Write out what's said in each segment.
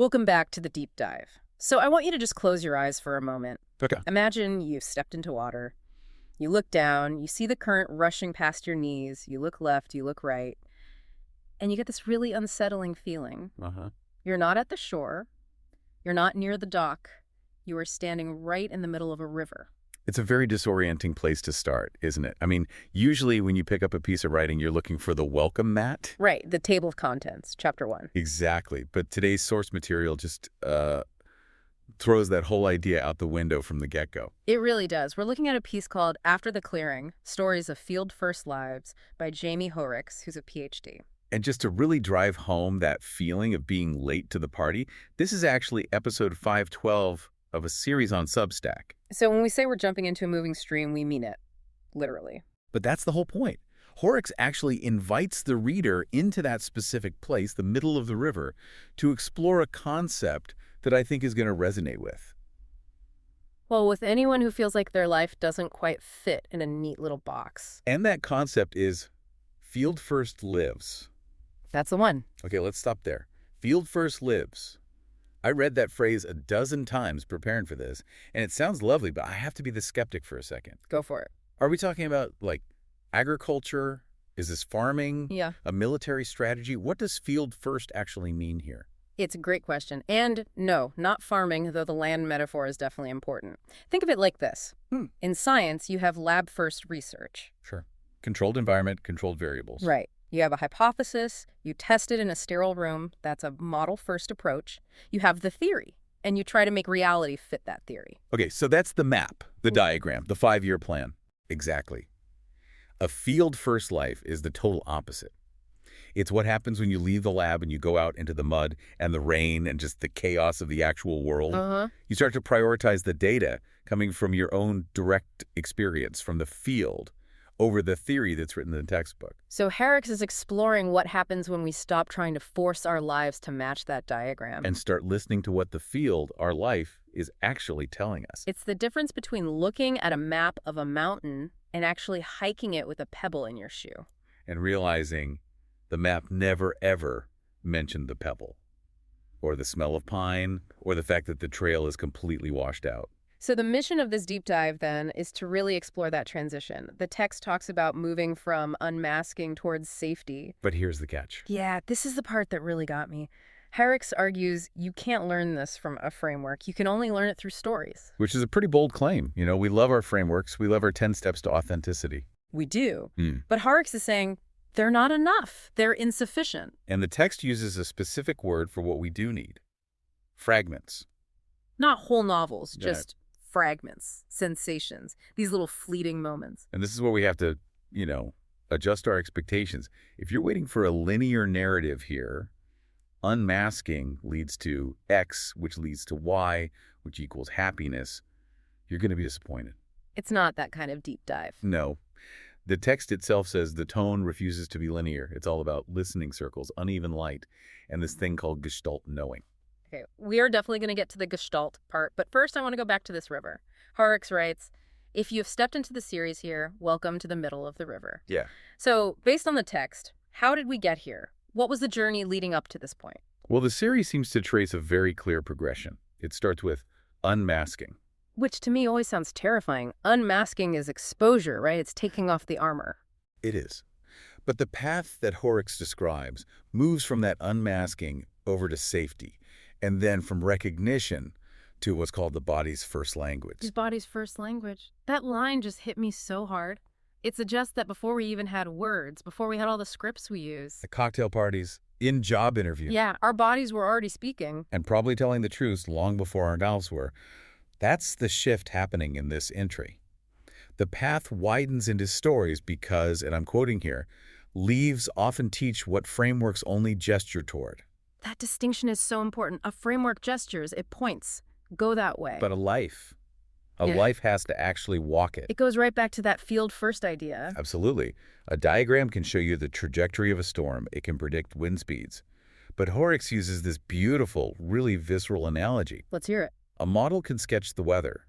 Welcome back to the deep dive. So I want you to just close your eyes for a moment. Okay. Imagine you've stepped into water. You look down, you see the current rushing past your knees, you look left, you look right, and you get this really unsettling feeling. Uh-huh. You're not at the shore, you're not near the dock, you are standing right in the middle of a river. It's a very disorienting place to start, isn't it? I mean, usually when you pick up a piece of writing, you're looking for the welcome mat. Right, the table of contents, chapter 1. Exactly. But today's source material just throws that whole idea out the window from the get-go. It really does. We're looking at a piece called After the Clearing, Stories of Field First Lives by Jaime Hoerricks, who's a PhD. And just to really drive home that feeling of being late to the party, this is actually episode 512 of a series on Substack. So when we say we're jumping into a moving stream, we mean it, literally. But that's the whole point. Hoerricks actually invites the reader into that specific place, the middle of the river, to explore a concept that I think is going to resonate with. Well, with anyone who feels like their life doesn't quite fit in a neat little box. And that concept is field first lives. That's the one. Okay, let's stop there. Field first lives. I read that phrase a dozen times preparing for this, and it sounds lovely, but I have to be the skeptic for a second. Go for it. Are we talking about, like, agriculture? Is this farming? Yeah. A military strategy? What does field first actually mean here? It's a great question. And no, not farming, though the land metaphor is definitely important. Think of it like this. In science, you have lab-first research. Sure. Controlled environment, controlled variables. Right. You have a hypothesis, you test it in a sterile room, that's a model-first approach. You have the theory, and you try to make reality fit that theory. Okay, so that's the map, the diagram, the 5-year plan. Exactly. A field-first life is the total opposite. It's what happens when you leave the lab and you go out into the mud and the rain and just the chaos of the actual world. You start to prioritize the data coming from your own direct experience from the field over the theory that's written in the textbook. So Hoerricks is exploring what happens when we stop trying to force our lives to match that diagram. And start listening to what the field, our life, is actually telling us. It's the difference between looking at a map of a mountain and actually hiking it with a pebble in your shoe. And realizing the map never, ever mentioned the pebble, or the smell of pine, or the fact that the trail is completely washed out. So the mission of this deep dive, then, is to really explore that transition. The text talks about moving from unmasking towards safety. But here's the catch. Yeah, this is the part that really got me. Hoerricks argues you can't learn this from a framework. You can only learn it through stories. Which is a pretty bold claim. You know, we love our frameworks. We love our 10 steps to authenticity. We do. But Hoerricks is saying they're not enough. They're insufficient. And the text uses a specific word for what we do need. Fragments. Not whole novels, just fragments, sensations, these little fleeting moments. And this is where we have to, adjust our expectations. If you're waiting for a linear narrative here, unmasking leads to X, which leads to Y, which equals happiness, you're going to be disappointed. It's not that kind of deep dive. No. The text itself says the tone refuses to be linear. It's all about listening circles, uneven light, and this thing called gestalt knowing. Okay, we are definitely going to get to the gestalt part, but first I want to go back to this river. Hoerricks writes, if you have stepped into the series here, welcome to the middle of the river. Yeah. So, based on the text, how did we get here? What was the journey leading up to this point? Well, the series seems to trace a very clear progression. It starts with unmasking. Which to me always sounds terrifying. Unmasking is exposure, right? It's taking off the armor. It is. But the path that Hoerricks describes moves from that unmasking over to safety, and then from recognition to what's called the body's first language. His body's first language. That line just hit me so hard. It suggests that before we even had words, before we had all the scripts we use. At cocktail parties, in job interviews. Yeah, our bodies were already speaking. And probably telling the truth long before our mouths were. That's the shift happening in this entry. The path widens into stories because, and I'm quoting here, leaves often teach what frameworks only gesture toward. That distinction is so important. A framework gestures, it points. Go that way. But a life has to actually walk it. It goes right back to that field first idea. Absolutely. A diagram can show you the trajectory of a storm. It can predict wind speeds. But Hoerricks uses this beautiful, really visceral analogy. Let's hear it. A model can sketch the weather,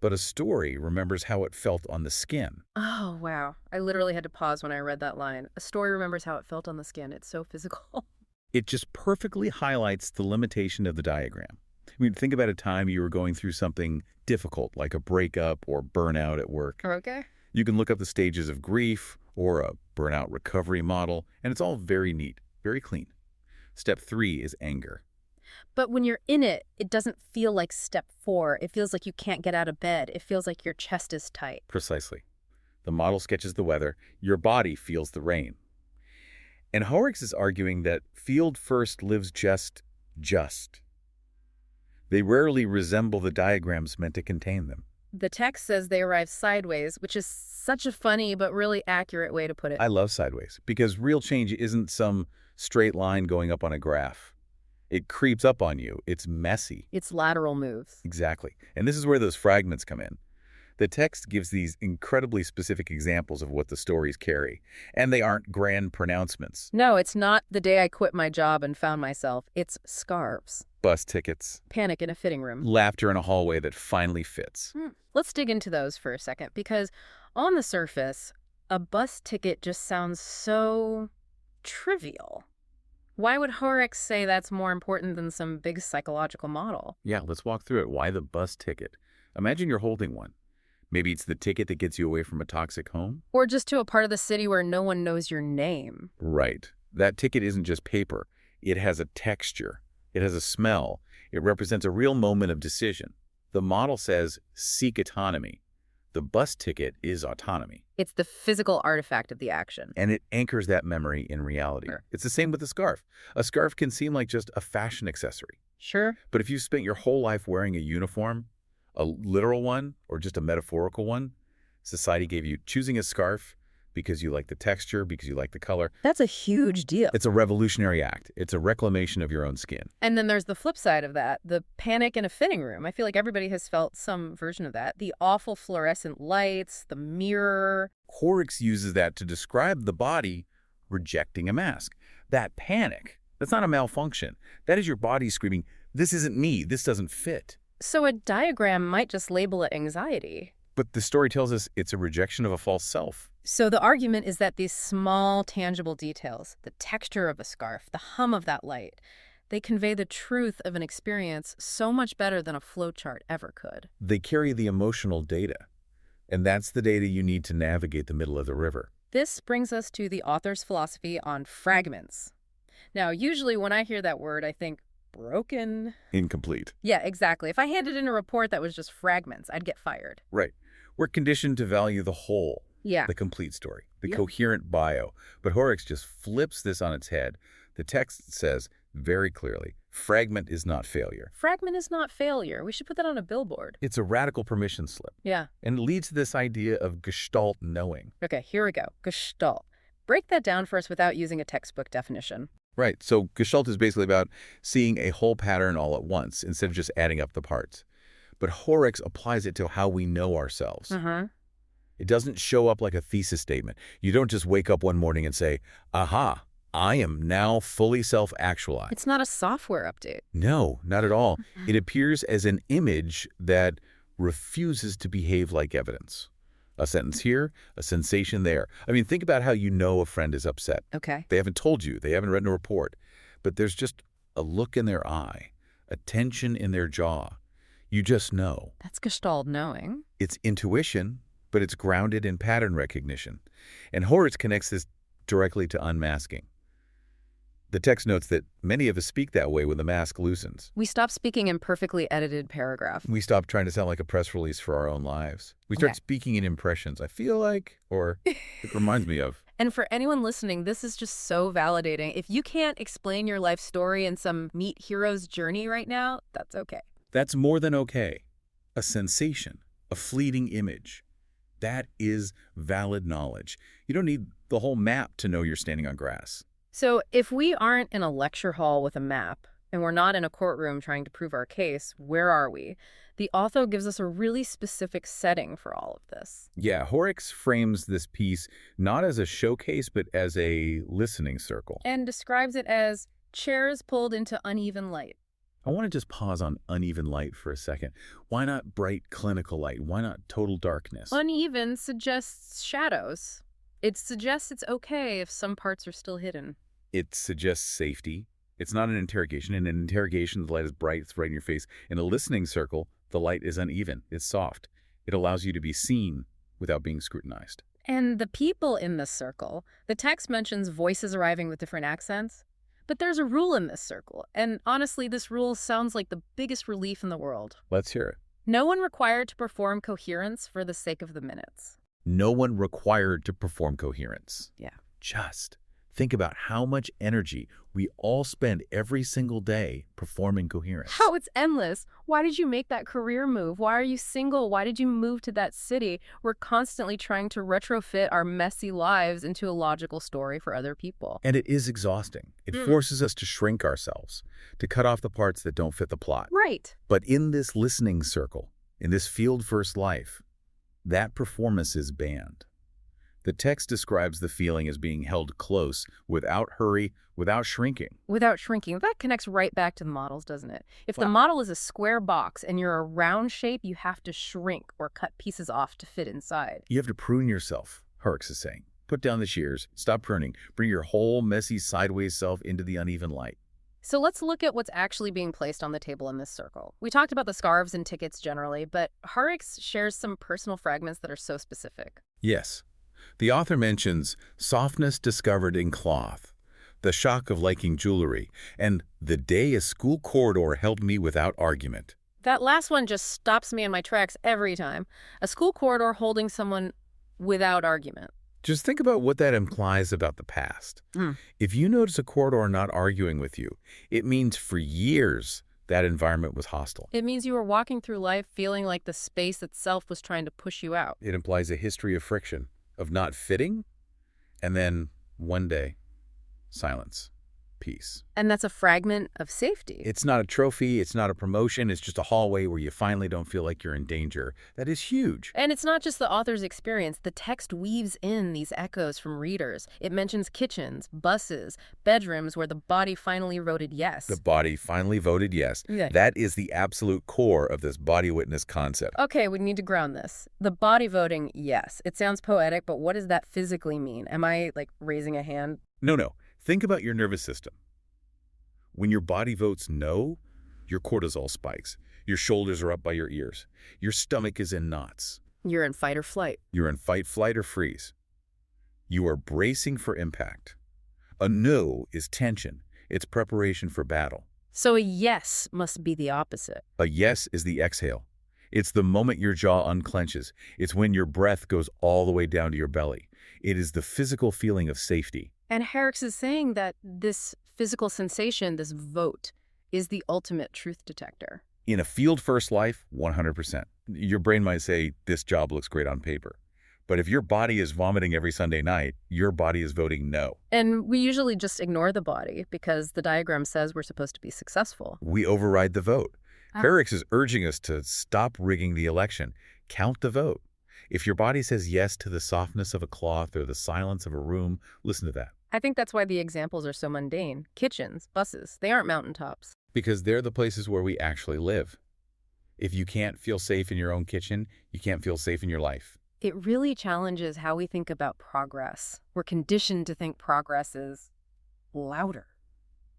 but a story remembers how it felt on the skin. Oh, wow. I literally had to pause when I read that line. A story remembers how it felt on the skin. It's so physical. It just perfectly highlights the limitation of the diagram. I mean, think about a time you were going through something difficult, like a breakup or burnout at work. Okay. You can look up the stages of grief or a burnout recovery model, and it's all very neat, very clean. Step 3 is anger. But when you're in it, it doesn't feel like step 4. It feels like you can't get out of bed. It feels like your chest is tight. Precisely. The model sketches the weather. Your body feels the rain. And Hoerricks is arguing that field first lives just. They rarely resemble the diagrams meant to contain them. The text says they arrive sideways, which is such a funny but really accurate way to put it. I love sideways because real change isn't some straight line going up on a graph. It creeps up on you. It's messy. It's lateral moves. Exactly. And this is where those fragments come in. The text gives these incredibly specific examples of what the stories carry, and they aren't grand pronouncements. No, it's not the day I quit my job and found myself. It's scarves. Bus tickets. Panic in a fitting room. Laughter in a hallway that finally fits. Let's dig into those for a second, because on the surface, a bus ticket just sounds so trivial. Why would Hoerricks say that's more important than some big psychological model? Yeah, let's walk through it. Why the bus ticket? Imagine you're holding one. Maybe it's the ticket that gets you away from a toxic home? Or just to a part of the city where no one knows your name. Right. That ticket isn't just paper. It has a texture. It has a smell. It represents a real moment of decision. The model says, seek autonomy. The bus ticket is autonomy. It's the physical artifact of the action. And it anchors that memory in reality. Sure. It's the same with a scarf. A scarf can seem like just a fashion accessory. Sure. But if you've spent your whole life wearing a uniform, a literal one or just a metaphorical one, society gave you choosing a scarf because you like the texture, because you like the color. That's a huge deal. It's a revolutionary act. It's a reclamation of your own skin. And then there's the flip side of that, the panic in a fitting room. I feel like everybody has felt some version of that. The awful fluorescent lights, the mirror. Hoerricks uses that to describe the body rejecting a mask. That panic, that's not a malfunction. That is your body screaming, this isn't me, this doesn't fit. So a diagram might just label it anxiety. But the story tells us it's a rejection of a false self. So the argument is that these small, tangible details, the texture of a scarf, the hum of that light, they convey the truth of an experience so much better than a flowchart ever could. They carry the emotional data. And that's the data you need to navigate the middle of the river. This brings us to the author's philosophy on fragments. Now, usually when I hear that word, I think broken. Incomplete. Yeah, exactly. If I handed in a report that was just fragments, I'd get fired. Right. We're conditioned to value the whole, Yeah. the complete story, the Yeah. coherent bio. But Hoerricks just flips this on its head. The text says very clearly, fragment is not failure. Fragment is not failure. We should put that on a billboard. It's a radical permission slip. Yeah. And it leads to this idea of gestalt knowing. Okay, here we go. Gestalt. Break that down for us without using a textbook definition. Right. So gestalt is basically about seeing a whole pattern all at once instead of just adding up the parts. But Hoerricks applies it to how we know ourselves. It doesn't show up like a thesis statement. You don't just wake up one morning and say, aha, I am now fully self-actualized. It's not a software update. No, not at all. It appears as an image that refuses to behave like evidence. A sentence here, a sensation there. I mean, think about how you know a friend is upset. Okay. They haven't told you. They haven't written a report. But there's just a look in their eye, a tension in their jaw. You just know. That's Gestalt knowing. It's intuition, but it's grounded in pattern recognition. And Hoerricks connects this directly to unmasking. The text notes that many of us speak that way when the mask loosens. We stop speaking in perfectly edited paragraph. We stop trying to sound like a press release for our own lives. We start speaking in impressions. I feel like, or it reminds me of. And for anyone listening, this is just so validating. If you can't explain your life story in some meet hero's journey right now, that's okay. That's more than okay. A sensation, a fleeting image. That is valid knowledge. You don't need the whole map to know you're standing on grass. So if we aren't in a lecture hall with a map, and we're not in a courtroom trying to prove our case, where are we? The author gives us a really specific setting for all of this. Yeah, Hoerricks frames this piece not as a showcase, but as a listening circle. And describes it as chairs pulled into uneven light. I want to just pause on uneven light for a second. Why not bright clinical light? Why not total darkness? Uneven suggests shadows. It suggests it's okay if some parts are still hidden. It suggests safety. It's not an interrogation. In an interrogation, the light is bright, it's right in your face. In a listening circle, the light is uneven, it's soft. It allows you to be seen without being scrutinized. And the people in this circle, the text mentions voices arriving with different accents. But there's a rule in this circle, and honestly, this rule sounds like the biggest relief in the world. Let's hear it. No one required to perform coherence for the sake of the minutes. No one required to perform coherence. Yeah. Just think about how much energy we all spend every single day performing coherence. How it's endless. Why did you make that career move? Why are you single? Why did you move to that city? We're constantly trying to retrofit our messy lives into a logical story for other people. And it is exhausting. It forces us to shrink ourselves, to cut off the parts that don't fit the plot. Right. But in this listening circle, in this field-first life, that performance is banned. The text describes the feeling as being held close, without hurry, without shrinking. Without shrinking. That connects right back to the models, doesn't it? If the model is a square box and you're a round shape, you have to shrink or cut pieces off to fit inside. You have to prune yourself, Hoerricks is saying. Put down the shears, stop pruning, bring your whole messy sideways self into the uneven light. So let's look at what's actually being placed on the table in this circle. We talked about the scarves and tickets generally, but Hoerricks shares some personal fragments that are so specific. Yes. The author mentions softness discovered in cloth, the shock of liking jewelry, and the day a school corridor held me without argument. That last one just stops me in my tracks every time. A school corridor holding someone without argument. Just think about what that implies about the past. If you notice a corridor not arguing with you, it means for years that environment was hostile. It means you were walking through life feeling like the space itself was trying to push you out. It implies a history of friction, of not fitting, and then one day, silence, peace. And that's a fragment of safety. It's not a trophy, it's not a promotion, it's just a hallway where you finally don't feel like you're in danger. That is huge. And it's not just the author's experience. The text weaves in these echoes from readers. It mentions kitchens, buses, bedrooms where the body finally voted yes. The body finally voted yes. Yeah. That is the absolute core of this body witness concept. Okay, we need to ground this. The body voting yes. It sounds poetic, but what does that physically mean? Am I, like, raising a hand? No. Think about your nervous system. When your body votes no, your cortisol spikes. Your shoulders are up by your ears. Your stomach is in knots. You're in fight or flight. You're in fight, flight, or freeze. You are bracing for impact. A no is tension. It's preparation for battle. So a yes must be the opposite. A yes is the exhale. It's the moment your jaw unclenches. It's when your breath goes all the way down to your belly. It is the physical feeling of safety. And Hoerricks is saying that this physical sensation, this vote, is the ultimate truth detector. In a field-first life, 100%. Your brain might say, this job looks great on paper. But if your body is vomiting every Sunday night, your body is voting no. And we usually just ignore the body because the diagram says we're supposed to be successful. We override the vote. Hoerricks is urging us to stop rigging the election. Count the vote. If your body says yes to the softness of a cloth or the silence of a room, listen to that. I think that's why the examples are so mundane. Kitchens, buses, they aren't mountaintops. Because they're the places where we actually live. If you can't feel safe in your own kitchen, you can't feel safe in your life. It really challenges how we think about progress. We're conditioned to think progress is louder,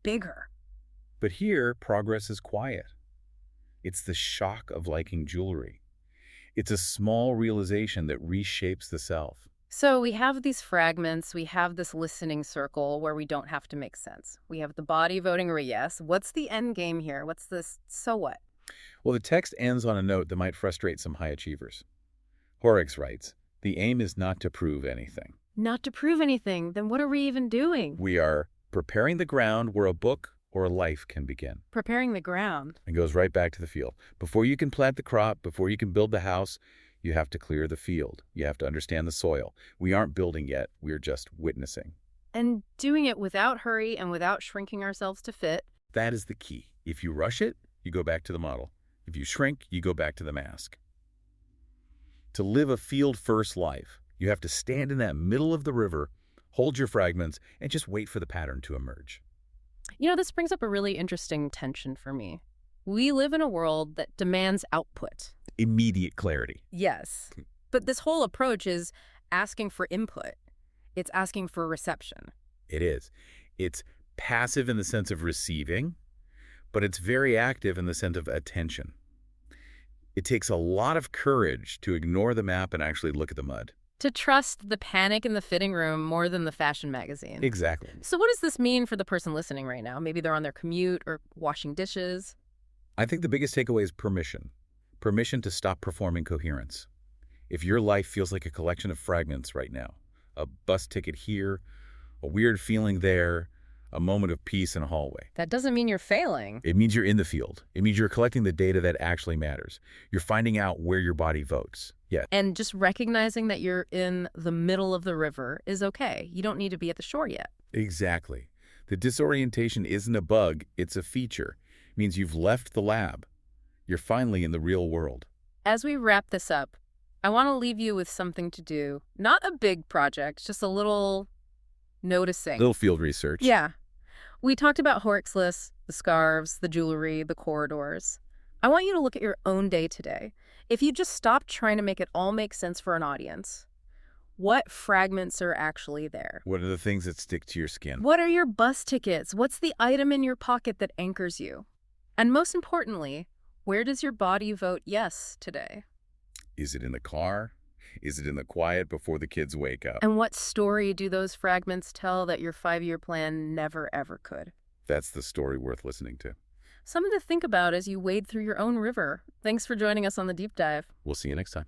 bigger. But here, progress is quiet. It's the shock of liking jewelry. It's a small realization that reshapes the self. So we have these fragments, we have this listening circle where we don't have to make sense. We have the body voting a yes. What's the end game here? What's this so what? Well, the text ends on a note that might frustrate some high achievers. Hoerricks writes, the aim is not to prove anything. Not to prove anything, then what are we even doing? We are preparing the ground where a book or a life can begin. Preparing the ground. And goes right back to the field. Before you can plant the crop, before you can build the house, you have to clear the field. You have to understand the soil. We aren't building yet. We're just witnessing. And doing it without hurry and without shrinking ourselves to fit. That is the key. If you rush it, you go back to the model. If you shrink, you go back to the mask. To live a field-first life, you have to stand in that middle of the river, hold your fragments, and just wait for the pattern to emerge. You know, this brings up a really interesting tension for me. We live in a world that demands output. Immediate clarity. Yes. But this whole approach is asking for input. It's asking for reception. It is. It's passive in the sense of receiving, but it's very active in the sense of attention. It takes a lot of courage to ignore the map and actually look at the mud. To trust the panic in the fitting room more than the fashion magazine. Exactly. So what does this mean for the person listening right now? Maybe they're on their commute or washing dishes. I think the biggest takeaway is permission. Permission to stop performing coherence. If your life feels like a collection of fragments right now, a bus ticket here, a weird feeling there, a moment of peace in a hallway. That doesn't mean you're failing. It means you're in the field. It means you're collecting the data that actually matters. You're finding out where your body votes. Yeah. And just recognizing that you're in the middle of the river is okay. You don't need to be at the shore yet. Exactly. The disorientation isn't a bug, it's a feature. It means you've left the lab. You're finally in the real world. As we wrap this up, I want to leave you with something to do. Not a big project, just a little noticing. Little field research. Yeah. We talked about Hoerricks lists, the scarves, the jewelry, the corridors. I want you to look at your own day today. If you just stop trying to make it all make sense for an audience, what fragments are actually there? What are the things that stick to your skin? What are your bus tickets? What's the item in your pocket that anchors you? And most importantly, where does your body vote yes today? Is it in the car? Is it in the quiet before the kids wake up? And what story do those fragments tell that your 5-year plan never, ever could? That's the story worth listening to. Something to think about as you wade through your own river. Thanks for joining us on the Deep Dive. We'll see you next time.